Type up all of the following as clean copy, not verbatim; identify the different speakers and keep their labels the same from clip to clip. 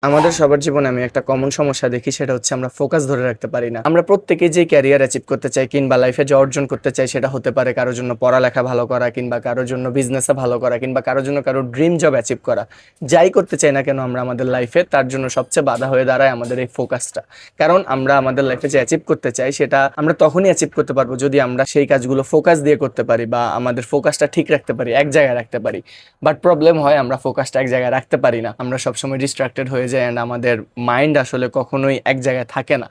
Speaker 1: আমাদের সবার জীবনে আমি একটা কমন সমস্যা দেখি, সেটা হচ্ছে আমরা ফোকাস ধরে রাখতে পারি না। আমরা প্রত্যেকেই যে ক্যারিয়ার অ্যাচিভ করতে চাই কিংবা লাইফে যে অর্জন করতে চাই, সেটা হতে পারে কারোর জন্য পড়ালেখা ভালো করা, কিংবা কারোর জন্য বিজনেসে ভালো করা, কিংবা কারোর জন্য কারোর ড্রিম জব অ্যাচিভ করা। যাই করতে চাই না কেন আমরা আমাদের লাইফে, তার জন্য সবচেয়ে বাধা হয়ে দাঁড়ায় আমাদের এই ফোকাসটা। কারণ আমরা আমাদের লাইফে যে অ্যাচিভ করতে চাই, সেটা আমরা তখনই অ্যাচিভ করতে পারবো যদি আমরা সেই কাজগুলো ফোকাস দিয়ে করতে পারি বা আমাদের ফোকাসটা ঠিক রাখতে পারি, এক জায়গায় রাখতে পারি। বাট প্রবলেম হয় আমরা ফোকাসটা এক জায়গায় রাখতে পারি না, আমরা সবসময় ডিস্ট্রাক্টেড হয়ে যাই অ্যান্ড আমাদের মাইন্ড আসলে কখনোই এক জায়গায় থাকে না।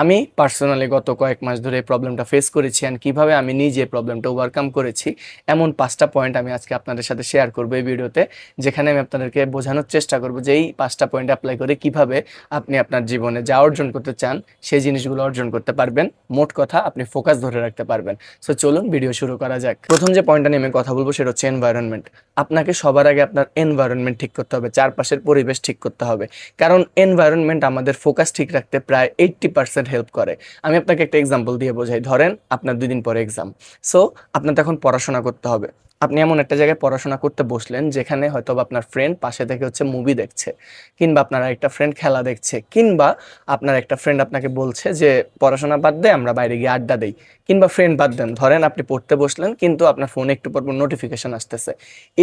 Speaker 1: আমি পার্সোনালি গত কয়েক মাস ধরে এই প্রবলেমটা ফেস করেছি অ্যান্ড কীভাবে আমি নিজে প্রবলেমটা ওভারকাম করেছি, এমন 5টা পয়েন্ট আমি আজকে আপনাদের সাথে শেয়ার করবো এই ভিডিওতে, যেখানে আমি আপনাদেরকে বোঝানোর চেষ্টা করবো যে এই 5টা পয়েন্ট অ্যাপ্লাই করে কিভাবে আপনি আপনার জীবনে যা অর্জন করতে চান সেই জিনিসগুলো অর্জন করতে পারবেন। মোট কথা, আপনি ফোকাস ধরে রাখতে পারবেন। সো চলুন ভিডিও শুরু করা যাক। প্রথম যে পয়েন্টটা নিয়ে আমি কথা বলবো সেটা হচ্ছে এনভায়রনমেন্ট। আপনাকে সবার আগে আপনার এনভায়রনমেন্ট ঠিক করতে হবে, চারপাশের পরিবেশ ঠিক করতে হবে। কারণ এনভায়রনমেন্ট আমাদের ফোকাস ঠিক রাখতে প্রায় 80% হেল্প করে। আমি আপনাকে একটা এক্সাম্পল দিয়ে বোঝাই। ধরেন আপনার 2 দিন পরে এক্সাম, সো আপনার তখন পড়াশোনা করতে হবে। আপনি এমন একটা জায়গায় পড়াশোনা করতে বসলেন যেখানে হয়তো আপনার ফ্রেন্ড পাশে থেকে হচ্ছে মুভি দেখছে, কিংবা আপনার একটা ফ্রেন্ড খেলা দেখছে, কিংবা আপনার একটা ফ্রেন্ড আপনাকে বলছে যে পড়াশোনা বাদ দে, আমরা বাইরে গিয়ে আড্ডা দেই। কিংবা ফ্রেন্ড বাদ দেন, ধরেন আপনি পড়তে বসলেন কিন্তু আপনার ফোনে একটু পর নোটিফিকেশন আসতেছে।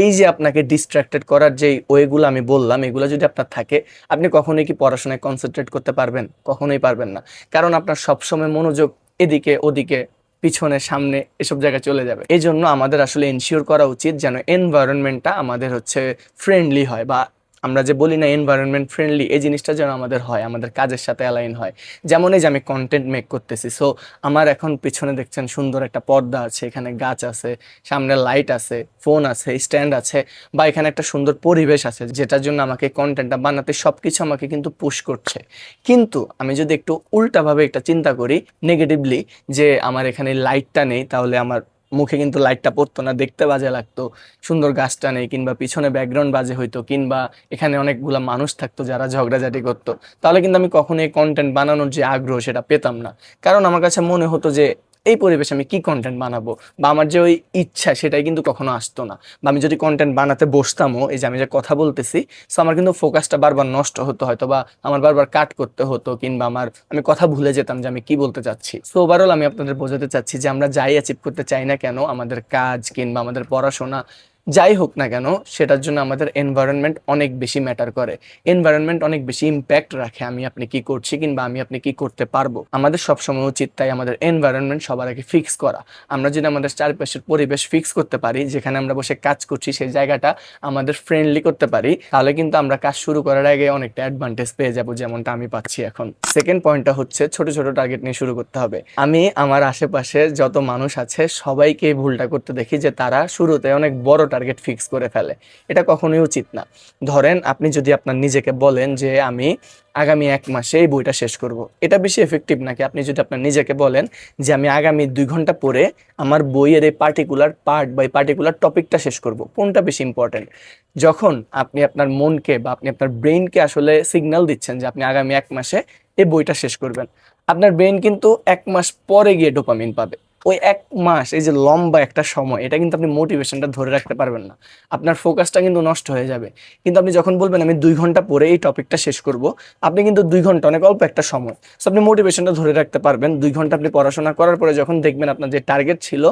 Speaker 1: এই যে আপনাকে ডিস্ট্রাক্টেড করার যেই ওয়েগুলো আমি বললাম, এগুলো যদি আপনার থাকে, আপনি কখনোই কি পড়াশোনায় কনসেন্ট্রেট করতে পারবেন? কখনোই পারবেন না। কারণ আপনার সবসময় মনোযোগ এদিকে ওদিকে, পিছনে সামনে এসব জায়গায় চলে যাবে। এই জন্য আমাদের আসলে এনশিওর করা উচিত যেন এনভায়রনমেন্টটা আমাদের হচ্ছে ফ্রেন্ডলি হয়, বা আমরা যে বলি না এনভায়রনমেন্ট ফ্রেন্ডলি, এই জিনিসটা যেন আমাদের হয়, আমাদের কাজের সাথে অ্যালাইন হয়। যেমন এই যে আমি কন্টেন্ট মেক করতেছি, সো আমার এখন পিছনে দেখছেন সুন্দর একটা পর্দা আছে, এখানে গাছ আছে, সামনে লাইট আছে, ফোন আছে, স্ট্যান্ড আছে, বা এখানে একটা সুন্দর পরিবেশ আছে, যেটার জন্য আমাকে কন্টেন্টটা বানাতে সবকিছু আমাকে কিন্তু পুশ করছে। কিন্তু আমি যদি একটু উল্টাভাবে একটা চিন্তা করি নেগেটিভলি, যে আমার এখানে লাইটটা নেই, তাহলে আমার মুখে কিন্তু লাইটটা পড়তো না, দেখতে বাজে লাগতো। সুন্দর গাছটা নেই, কিংবা পিছনে ব্যাকগ্রাউন্ড বাজে হইতো, কিংবা এখানে অনেকগুলা মানুষ থাকতো যারা ঝগড়াঝাটি করতো, তাহলে কিন্তু আমি কখনোই কন্টেন্ট বানানোর যে আগ্রহ সেটা পেতাম না। কারণ আমার কাছে মনে হতো যে এই পরিবেশে আমি কি কন্টেন্ট বানাবো, বা আমার যে ওই ইচ্ছা সেটাই কিন্তু কখনো আসতো না। বা আমি যদি কন্টেন্ট বানাতে বসতামও, এই যে আমি যে কথা বলতেছি, সো আমার কিন্তু ফোকাসটা বারবার নষ্ট হতো, হয়তো বা আমার বারবার কাট করতে হতো, কিংবা আমি কথা ভুলে যেতাম যে আমি কি বলতে চাচ্ছি। সো ওভারঅল আমি আপনাদের বোঝাতে চাচ্ছি যে আমরা যাই অ্যাচিভ করতে চাই না কেন, আমাদের কাজ কিংবা আমাদের পড়াশোনা যাই হোক না কেন, সেটার জন্য আমাদের এনভায়রনমেন্ট অনেক বেশি ম্যাটার করে। এনভায়রনমেন্ট অনেক বেশি ইম্প্যাক্ট রাখে আমি আপনি কি করছি, কিংবা আমি আপনি কি করতে পারবো। আমাদের সবসময় উচিত তাই আমাদের এনভায়রনমেন্ট সবার আগে ফিক্স করা। আমরা যদি আমাদের চারপাশের পরিবেশ ফিক্স করতে পারি, যেখানে আমরা বসে কাজ করছি সেই জায়গাটা আমাদের ফ্রেন্ডলি করতে পারি, তাহলে কিন্তু আমরা কাজ শুরু করার আগে অনেকটা অ্যাডভান্টেজ পেয়ে যাব, যেমনটা আমি পাচ্ছি এখন। সেকেন্ড পয়েন্টটা হচ্ছে ছোট ছোট টার্গেট নিয়ে শুরু করতে হবে। আমি আমার আশেপাশে যত মানুষ আছে সবাইকে এই ভুলটা করতে দেখি যে তারা শুরুতে অনেক বড় টার্গেট ফিক্স করে ফেলে। এটা কখনোই উচিত না। ধরেন আপনি যদি আপনার নিজেকে বলেন যে আমি আগামী 1 মাসে এই বইটা শেষ করব, এটা বেশি এফেক্টিভ নাকি আপনি যদি আপনার নিজেকে বলেন যে আমি আগামী 2 ঘন্টা পরে আমার বইয়ের এই পার্টিকুলার পার্ট বা এই পার্টিকুলার টপিকটা শেষ করব? কোনটা বেশি ইম্পর্টেন্ট? যখন আপনি আপনার মনকে বা আপনি আপনার ব্রেইনকে আসলে সিগন্যাল দিচ্ছেন যে আপনি আগামী 1 মাসে এই বইটা শেষ করবেন, আপনার ব্রেইন কিন্তু 1 মাস পরে গিয়ে ডোপামিন পাবে। ওই 1 মাস, এই যে লম্বা একটা সময়, এটা কিন্তু আপনি মোটিভেশনটা ধরে রাখতে পারবেন না, আপনার ফোকাসটা কিন্তু নষ্ট হয়ে যাবে। কিন্তু আপনি যখন বলবেন আমি 2 ঘন্টা পরে এই টপিকটা শেষ করব, আপনি কিন্তু 2 ঘন্টা অনেক অল্প একটা সময়, সো আপনি মোটিভেশনটা ধরে রাখতে পারবেন। 2 ঘন্টা আপনি পড়াশোনা করার পরে যখন দেখবেন আপনার যে টার্গেট ছিল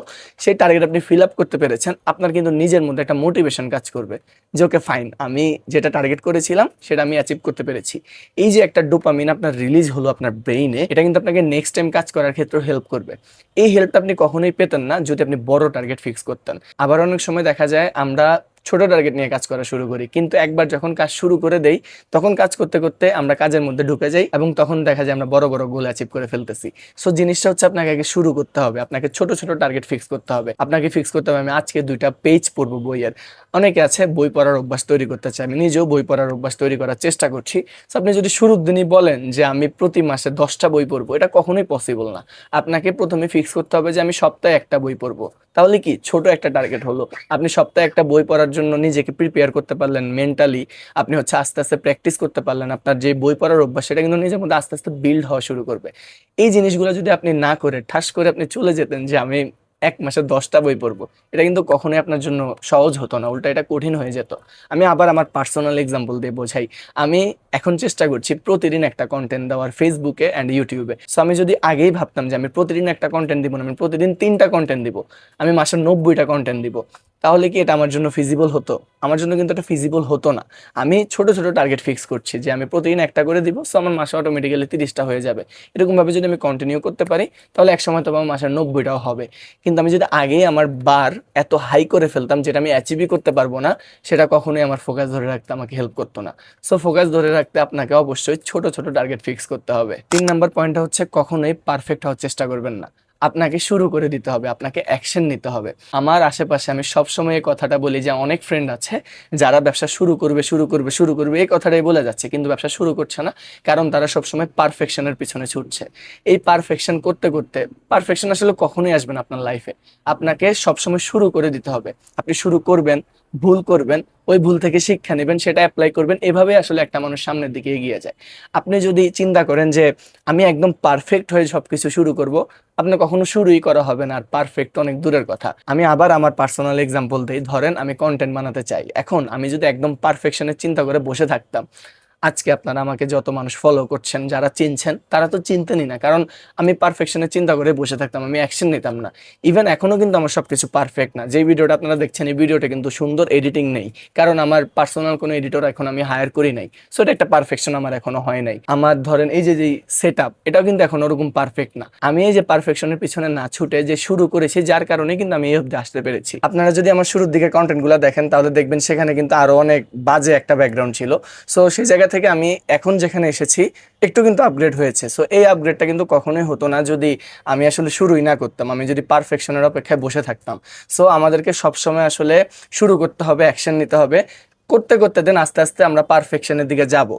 Speaker 1: সেই টার্গেট আপনি ফিল আপ করতে পেরেছেন, আপনার কিন্তু নিজের মধ্যে একটা মোটিভেশন কাজ করবে যে ওকে ফাইন, আমি যেটা টার্গেট করেছিলাম সেটা আমি অ্যাচিভ করতে পেরেছি। এই যে একটা ডোপামিন আপনার রিলিজ হলো আপনার ব্রেইনে, এটা কিন্তু আপনাকে নেক্সট টাইম কাজ করার ক্ষেত্রে হেল্প করবে। এই হেল্পটা আপনি কখনোই পেতেন না যদি আপনি বড় টার্গেট ফিক্স করতেন। আবার অনেক সময় দেখা যায় আমরা ছোট টার্গেট নিয়ে কাজ করা শুরু করি, কিন্তু একবার যখন কাজ শুরু করে দেই, তখন কাজ করতে করতে আমরা কাজের মধ্যে ঢুকে যাই এবং তখন দেখা যায় আমরা বড় বড় গোল অ্যাচিভ করে ফেলতেছি। সো জিনিসটা হচ্ছে আপনাকে আগে শুরু করতে হবে, আপনাকে ছোট ছোট টার্গেট ফিক্স করতে হবে। আপনাকে ফিক্স করতে হবে আমি আজকে 2টা পেজ পড়বো বইয়ের। অনেকে আছে বই পড়ার অভ্যাস তৈরি করতে চায়, আমি নিজেও বই পড়ার অভ্যাস তৈরি করার চেষ্টা করছি। সো আপনি যদি শুরুর দিনই বলেন যে আমি প্রতি মাসে 10টা বই পড়বো, এটা কখনোই পসিবল না। আপনাকে প্রথমে ফিক্স করতে হবে যে আমি সপ্তাহে একটা বই পড়বো। তাহলে কি ছোট একটা টার্গেট হলো, আপনি সপ্তাহে একটা বই পড়ার জন্য নিজেকে প্রিপেয়ার করতে পারলেন মেন্টালি, আপনি হচ্ছে আস্তে আস্তে প্র্যাকটিস করতে পারলেন, আপনার যে বই পড়ার অভ্যাস সেটা কিন্তু নিজের মধ্যে আস্তে আস্তে বিল্ড হওয়া শুরু করবে। এই জিনিসগুলো যদি আপনি না করে ঠাস করে আপনি চলে যেতেন যে আমি এক মাসে 10টা বই পড়বো, এটা কিন্তু কখনোই আপনার জন্য সহজ হতো না, উল্টা এটা কঠিন হয়ে যেত। আমি আবার আমার পার্সোনাল এক্সাম্পল দিয়ে বোঝাই। আমি এখন চেষ্টা করছি প্রতিদিন একটা কন্টেন্ট দেওয়ার ফেসবুকে অ্যান্ড ইউটিউবে। সো আমি যদি আগেই ভাবতাম যে আমি প্রতিদিন একটা কন্টেন্ট দিব না, আমি প্রতিদিন 3টা কন্টেন্ট দিব, আমি মাসে 90টা কন্টেন্ট দিব, তাহলে কি এটা আমার জন্য ফিজিবল হতো? আমার জন্য কিন্তু এটা ফিজিবল হতো না। আমি ছোট ছোট টার্গেট ফিক্স করছি যে আমি প্রতিদিন একটা করে দিব, সো আমার মাসে অটোমেটিক্যালি 30টা হয়ে যাবে। এরকমভাবে যদি আমি কন্টিনিউ করতে পারি তাহলে এক সময় তো আমার মাসে 90টাও হবে। কিন্তু আমি যদি আগেই আমার বার এত হাই করে ফেলতাম যেটা আমি অ্যাচিভই করতে পারবো না, সেটা কখনোই আমার ফোকাস ধরে রাখতে আমাকে হেল্প করতো না। সো ফোকাস ধরে রাখতে আপনাকে অবশ্যই ছোট ছোট টার্গেট ফিক্স করতে হবে। 3 নাম্বার পয়েন্টটা হচ্ছে কখনোই পারফেক্ট হওয়ার চেষ্টা করবেন না, আপনাকে শুরু করে দিতে হবে, আপনাকে অ্যাকশন নিতে হবে। আমার আশেপাশে আমি সবসময় এই কথাটা বলি যে অনেক ফ্রেন্ড আছে যারা ব্যবসা শুরু করবে শুরু করবে শুরু করবে এই কথাটাই বলে যাচ্ছে, কিন্তু ব্যবসা শুরু করছে না, কারণ তারা সবসময় পারফেকশনের পিছনে ছুটছে। এই পারফেকশন করতে করতে, পারফেকশন আসলে কখনোই আসবে না আপনার লাইফে, আপনাকে সবসময় শুরু করে দিতে হবে। আপনি শুরু করবেন, ভুল করবেন, ওই ভুল থেকে শিক্ষা নেবেন, সেটা অ্যাপ্লাই করবেন, এভাবে আসলে একটা মানুষ সামনের দিকে এগিয়ে যায়। আপনি যদি চিন্তা করেন যে আমি একদম পারফেক্ট হয়ে সবকিছু শুরু করব, আপনার কখনো শুরুই করা হবে না, আর পারফেক্ট অনেক দূরের কথা। আমি আবার আমার পার্সোনাল এক্সাম্পল দিই। ধরেন আমি কন্টেন্ট বানাতে চাই, এখন আমি যদি একদম পারফেকশনের চিন্তা করে বসে থাকতাম, আজকে আপনারা আমাকে যত মানুষ ফলো করছেন, যারা চিনছেন, তারা তো চিনতেনই না, কারণ আমি পারফেকশনের চিন্তা করে বসে থাকতাম, আমি অ্যাকশন নিতাম না। ইভেন এখনো কিন্তু আমার সবকিছু পারফেক্ট না। যে ভিডিওটা আপনারা দেখছেন এই ভিডিওটা কিন্তু সুন্দর এডিটিং নেই, কারণ আমার পার্সোনাল কোনো এডিটর এখন আমি হায়ার করি নাই। সো এটা একটা পারফেকশন আমার এখনো হয় নাই। আমার ধরেন এই যে সেট আপ, এটাও কিন্তু এখন ওরকম পারফেক্ট না। আমি এই যে পারফেকশনের পিছনে না ছুটে যে শুরু করেছি, যার কারণে কিন্তু আমি এই অবধি আসতে পেরেছি। আপনারা যদি আমার শুরুর দিকে কন্টেন্টগুলো দেখেন তাহলে দেখবেন সেখানে কিন্তু আরো অনেক বাজে একটা ব্যাকগ্রাউন্ড ছিল। সো সেই জায়গা থেকে আমি এখন যেখানে এসেছি একটু কিন্তু আপগ্রেড হয়েছে। সো এই আপগ্রেডটা কিন্তু কখনোই হতো না যদি আমি আসলে শুরুই না করতাম, আমি যদি পারফেকশনের অপেক্ষায় বসে থাকতাম। সো আমাদেরকে সবসময় আসলে শুরু করতে হবে, অ্যাকশন নিতে হবে, করতে করতে দেন আস্তে আস্তে আমরা পারফেকশনের দিকে যাব।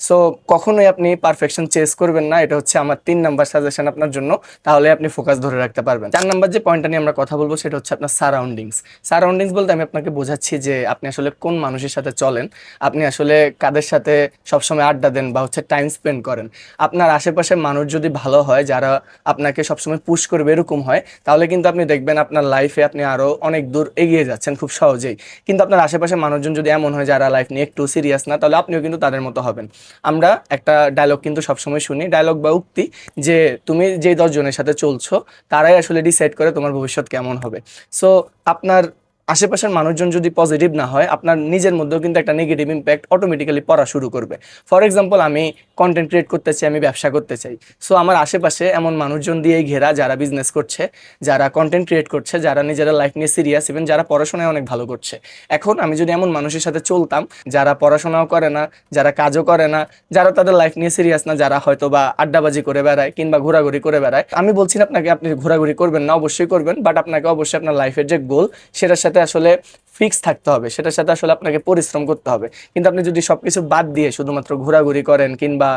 Speaker 1: সো কখনোই আপনি পারফেকশন চেস করবেন না, এটা হচ্ছে আমার 3 নাম্বার সাজেশন আপনার জন্য। তাহলে আপনি ফোকাস ধরে রাখতে পারবেন। 4 নাম্বার যে পয়েন্টটা নিয়ে আমরা কথা বলবো সেটা হচ্ছে আপনার সারাউন্ডিংস। সারাউন্ডিংস বলতে আমি আপনাকে বোঝাচ্ছি যে আপনি আসলে কোন মানুষের সাথে চলেন, আপনি আসলে কাদের সাথে সবসময় আড্ডা দেন বা হচ্ছে টাইম স্পেন্ড করেন। আপনার আশেপাশের মানুষ যদি ভালো হয়, যারা আপনাকে সবসময় পুশ করবে এরকম হয়, তাহলে কিন্তু আপনি দেখবেন আপনার লাইফে আপনি আরো অনেক দূর এগিয়ে যাচ্ছেন খুব সহজেই। কিন্তু আপনার আশেপাশের মানুষজন যদি এমন হয় যারা লাইফ নিয়ে একটু সিরিয়াস না, তাহলে আপনিও কিন্তু তাদের মতো হবেন। আমরা একটা ডায়লগ কিন্তু সবসময় শুনি, ডায়লগ বা উক্তি, যে তুমি যে 10 জনের সাথে চলছো তারাই আসলে ডিসাইড করে তোমার ভবিষ্যৎ কেমন হবে। সো আপনার আশেপাশের মানুষজন যদি পজিটিভ না হয়, আপনার নিজের মধ্যেও কিন্তু একটা নেগেটিভ ইম্প্যাক্ট অটোমেটিক্যালি পড়া শুরু করবে। ফর এক্সাম্পল, আমি কন্টেন্ট ক্রিয়েট করতে চাই, আমি ব্যবসা করতে চাই। সো আমার আশেপাশে এমন মানুষজন দিয়েই ঘেরা যারা বিজনেস করছে, যারা কন্টেন্ট ক্রিয়েট করছে, যারা নিজেরা লাইফ নিয়ে সিরিয়াস, ইভেন যারা পড়াশোনায় অনেক ভালো করছে। এখন আমি যদি এমন মানুষের সাথে চলতাম যারা পড়াশোনাও করে না, যারা কাজও করে না, যারা তাদের লাইফ নিয়ে সিরিয়াস না, যারা হয়তো বা আড্ডাবাজি করে বেড়ায় কিংবা ঘোরাঘুরি করে বেড়ায়, আমি বলছি না আপনাকে আপনি ঘোরাঘুরি করবেন না, অবশ্যই করবেন, বাট আপনাকে অবশ্যই আপনার লাইফের যে গোল সেটার সাথে আসলে ফিক্স থাকতে হবে, সেটার সাথে আসলে আপনাকে পরিশ্রম করতে হবে। কিন্তু আপনি যদি সবকিছু বাদ দিয়ে শুধুমাত্র ঘোরাঘুরি করেন কিংবা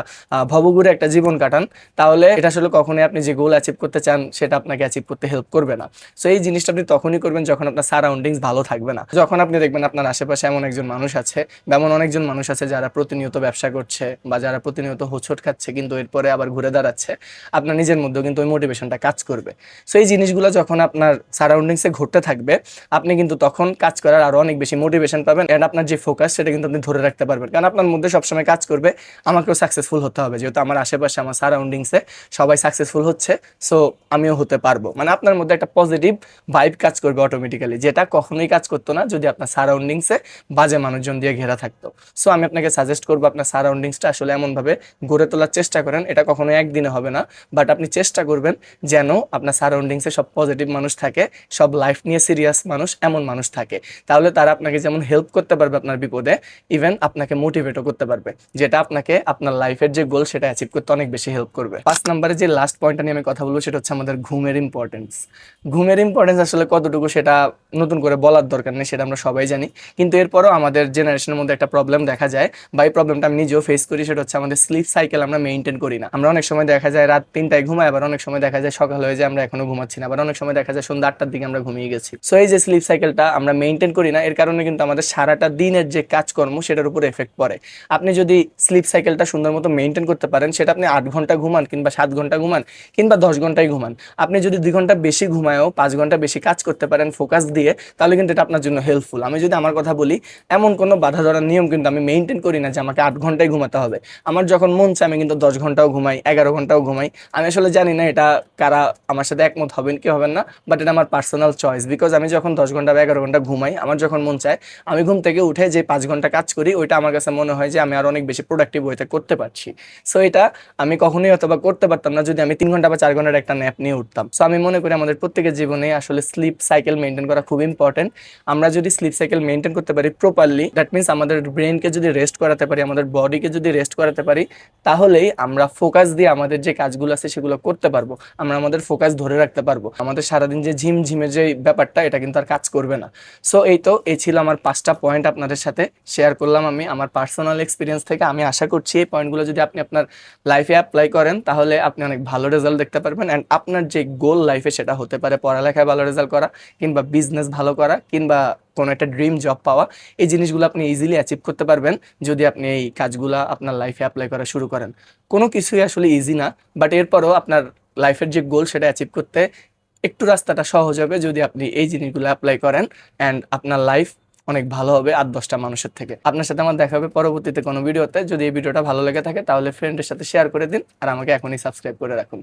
Speaker 1: ভবঘুরে একটা জীবন কাটান, তাহলে এটা আসলে কখনোই আপনি যে গোল অ্যাচিভ করতে চান সেটা আপনাকে অ্যাচিভ করতে হেল্প করবে না। সো এই জিনিসটা আপনি তখনই করবেন যখন আপনার সারাউন্ডিংস ভালো থাকবে না, যখন আপনি দেখবেন আপনার আশেপাশে এমন একজন মানুষ আছে, এমন অনেকজন মানুষ আছে যারা প্রতিনিয়ত ব্যবসা করছে বা যারা প্রতিনিয়ত হোঁচট খাচ্ছে কিন্তু এরপরে আবার ঘুরে দাঁড়াচ্ছে, আপনার নিজের মধ্যেও কিন্তু ওই মোটিভেশনটা কাজ করবে। সো এই জিনিসগুলো যখন আপনার সারাউন্ডিংসে ঘটতে থাকবে, আপনি কিন্তু তখন কাজ করার আরো অনেক বেশি মোটিভেশন পাবেন, এন্ড আপনার যে ফোকাস সেটা কিন্তু আপনি ধরে রাখতে পারবেন, কারণ আপনার মধ্যে সবসময় কাজ করবে আমাকেও সাকসেসফুল হতে হবে, যেহেতু আমার আশেপাশে আমার সারাউন্ডিংসে সবাই সাকসেসফুল হচ্ছে, সো আমিও হতে পারবো। মানে আপনার মধ্যে একটা পজিটিভ ভাইব কাজ করবে অটোমেটিক্যালি, যেটা কখনোই কাজ করতো না যদি আপনার সারাউন্ডিংসে বাজে মানুষজন দিয়ে ঘেরা থাকতো। সো আমি আপনাকে সাজেস্ট করবো আপনার সারাউন্ডিংসটা আসলে এমনভাবে গড়ে তোলার চেষ্টা করেন, এটা কখনোই একদিনে হবে না, বাট আপনি চেষ্টা করবেন যেন আপনার সারাউন্ডিংসে সব পজিটিভ মানুষ থাকে, সব লাইফ নিয়ে সিরিয়াস মানুষ, এমন মানুষ থাকে। তাহলে তারা আপনাকে যেমন হেল্প করতে পারবে আপনার বিপদে, ইভেন আপনাকে মোটিভেটও করতে পারবে, যেটা আপনাকে আপনার লাইফের যে গোল সেটা অ্যাচিভ করতে অনেক বেশি হেল্প করবে। 5 নম্বরে যে লাস্ট পয়েন্টটা নিয়ে আমি কথা বলবো সেটা হচ্ছে আমাদের ঘুমের ইম্পর্টেন্স। ঘুমের ইম্পর্টেন্স আসলে কতটুকু সেটা নতুন করে বলার দরকার নেই, সেটা আমরা সবাই জানি। কিন্তু এরপরও আমাদের জেনারেশনের মধ্যে একটা প্রবলেম দেখা যায়, বা এই প্রবলেমটা আমি নিজেও ফেস করি, সেটা হচ্ছে আমাদের স্লিপ সাইকেল আমরা মেনটেন করি না। আমরা অনেক সময় দেখা যায় রাত 3টায় ঘুমাই, আবার অনেক সময় দেখা যায় সকাল হয়ে যায় আমরা এখনো ঘুমাচ্ছি না, আবার অনেক সময় দেখা যায় সন্ধ্যা 8টার দিকে আমরা ঘুমিয়ে গেছি। সো এই যে স্লিপ সাইকেলটা আমরা মেনটেন মেনটেন করি না, এর কারণে কিন্তু আমাদের সারাটা দিনের যে কাজকর্ম সেটার উপর এফেক্ট পড়ে। আপনি যদি স্লিপ সাইকেলটা সুন্দর মতো মেনটেন করতে পারেন, সেটা আপনি 8 ঘন্টা ঘুমান কিংবা 7 ঘন্টা ঘুমান কিংবা 10 ঘন্টায় ঘুমান, আপনি যদি 2 ঘন্টা বেশি ঘুমায়ও 5 ঘন্টা বেশি কাজ করতে পারেন ফোকাস দিয়ে, তাহলে কিন্তু এটা আপনার জন্য হেল্পফুল। আমি যদি আমার কথা বলি, এমন কোনো বাধা ধরার নিয়ম কিন্তু আমি মেনটেন করি না যে আমাকে 8 ঘন্টায় ঘুমাতে হবে। আমার যখন মন চায় আমি কিন্তু 10 ঘন্টাও ঘুমাই, 11 ঘন্টাও ঘুমাই। আমি আসলে জানি না এটা কারা আমার সাথে একমত হবেন কি হবেন না, বাট এটা আমার পার্সোনাল চয়েস। বিকজ আমি যখন 10 ঘন্টা বা 11 ঘন্টা ঘুমাই, আমার যখন মন চায় আমি ঘুম থেকে উঠে যে 5 ঘন্টা কাজ করি, ওইটা আমার কাছে মনে হয় যে আমি আর অনেক বেশি প্রোডাক্টিভ ওয়েতে করতে পারছি। সো এটা আমি কখনোই অথবা করতে পারতাম না যদি আমি 3 ঘন্টা বা 4 ঘন্টার একটা ন্যাপ নিয়ে উঠতাম। সো আমি মনে করি আমাদের প্রত্যেকের জীবনে আসলে স্লিপ সাইকেল মেনটেন করা খুব ইম্পর্টেন্ট। আমরা যদি স্লিপ সাইকেল মেনটেন করতে পারি প্রপারলি, দ্যাট মিনস আমাদের ব্রেনকে যদি রেস্ট করাতে পারি, আমাদের বডিকে যদি রেস্ট করাতে পারি, তাহলেই আমরা ফোকাস দিয়ে আমাদের যে কাজগুলো আছে সেগুলো করতে পারবো। আমরা আমাদের ফোকাস ধরে রাখতে পারবো। আমাদের সারাদিন যে ঝিমঝিমে যে ব্যাপারটা, এটা কিন্তু আর কাজ করবে না। সো এই ছিল আমার 5টা পয়েন্ট আপনাদের সাথে শেয়ার করলাম আমি আমার পার্সোনাল এক্সপিরিয়েন্স থেকে। আমি আশা করছি এই পয়েন্টগুলো যদি আপনি আপনার লাইফে অ্যাপ্লাই করেন, তাহলে আপনি অনেক ভালো রেজাল্ট দেখতে পারবেন। অ্যান্ড আপনার যে গোল লাইফে, সেটা হতে পারে পড়ালেখায় ভালো রেজাল্ট করা কিংবা বিজনেস ভালো করা কিংবা কোনো একটা ড্রিম জব পাওয়া, এই জিনিসগুলো আপনি ইজিলি অ্যাচিভ করতে পারবেন যদি আপনি এই কাজগুলো আপনার লাইফে অ্যাপ্লাই করা শুরু করেন। কোনো কিছুই আসলে ইজি না, বাট এরপরও আপনার লাইফের যে গোল সেটা অ্যাচিভ করতে একটু রাস্তাটা সহজ হবে যদি আপনি এই জিনিসগুলো অ্যাপ্লাই করেন। অ্যান্ড আপনার লাইফ অনেক ভালো হবে 8-10টা মানুষের থেকে। আপনার সাথে আমার দেখা হবে পরবর্তীতে কোনো ভিডিওতে। যদি এই ভিডিওটা ভালো লেগে থাকে তাহলে ফ্রেন্ডের সাথে শেয়ার করে দিন, আর আমাকে এখনই সাবস্ক্রাইব করে রাখুন।